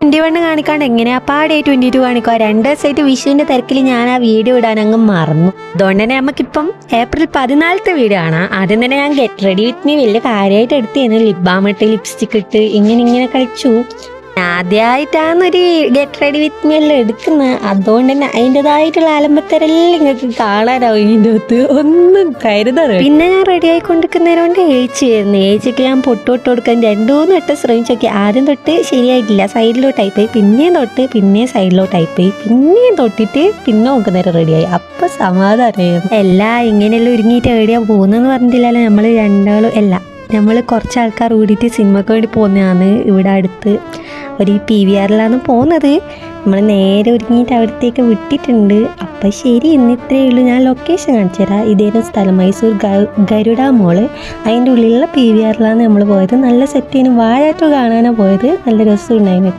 21 കാണിക്കാണ്ട് എങ്ങനെയാപ്പാ day 22 കാണിക്കുക? 2 ദിവസമായിട്ട് വിഷുവിന്റെ തിരക്കിൽ ഞാൻ ആ വീഡിയോ ഇടാൻ അങ്ങ് മറന്നു. അതുകൊണ്ട് തന്നെ നമുക്കിപ്പം ഏപ്രിൽ 14 വീഡിയോ ആണ്. ആദ്യം തന്നെ ഞാൻ ഗെറ്റ് റെഡി വിത്ത് മീ വലിയ കാര്യമായിട്ട് എടുത്തേന്ന്. ലിപ് ബാം ഇട്ട് ലിപ്സ്റ്റിക് ഇട്ട് ഇങ്ങനെ കളിച്ചു. ആദ്യമായിട്ടാണ് ഗെറ്റ് റെഡി വിത്ത് മീ എല്ലാം എടുക്കുന്നത്. അതുകൊണ്ട് തന്നെ അതിൻ്റെതായിട്ടുള്ള ആലമ്പത്തരെല്ലാം നിങ്ങൾക്ക് കാണാനാവും ഇതിൻ്റെ അകത്ത്. ഒന്നും കരുതരുത്. പിന്നെ ഞാൻ റെഡി ആയിക്കൊണ്ടിരിക്കുന്നതിന് കൊണ്ട് ഏച്ചിക്ക് ഞാൻ പൊട്ടോട്ട് കൊടുക്കാൻ 2-3 വട്ടം ശ്രമിച്ചു നോക്കി. ആദ്യം തൊട്ട് ശരിയായിട്ടില്ല, സൈഡിലോട്ടായി പോയി. പിന്നെയും സൈഡിലോട്ടായി പോയി. പിന്നെയും തൊട്ടിട്ട് പിന്നെ നോക്കുന്നേരം റെഡിയായി. അപ്പൊ സമാധാനം. എല്ലാം ഇങ്ങനെയെല്ലാം ഒരുങ്ങിയിട്ട് എവിടെയാ പോകുന്നതെന്ന് പറഞ്ഞിട്ടില്ലല്ലോ. നമ്മൾ രണ്ടാളും നമ്മൾ കുറച്ച് ആൾക്കാർ കൂടിയിട്ട് സിനിമയ്ക്ക് വേണ്ടി പോകുന്നതാണ്. ഇവിടെ അടുത്ത് ഒരു PVRലാണ് പോകുന്നത്. നമ്മൾ നേരെ ഒരുങ്ങിയിട്ട് അവിടത്തേക്ക് വിട്ടിട്ടുണ്ട്. അപ്പം ശരി, ഇന്ന് ഇത്രയേ ഉള്ളൂ. ഞാൻ ലൊക്കേഷൻ കാണിച്ചു തരാം. ഇതേതോ സ്ഥലം മൈസൂർ ഗരുഡ മോള്. അതിൻ്റെ ഉള്ളിലുള്ള PVRലാണ് നമ്മൾ പോയത്. നല്ല സെറ്റ് ചെയ്യുന്നു. വാഴാറ്റു കാണാനാണ് പോയത്. നല്ല രസമുണ്ടായിരുന്നു.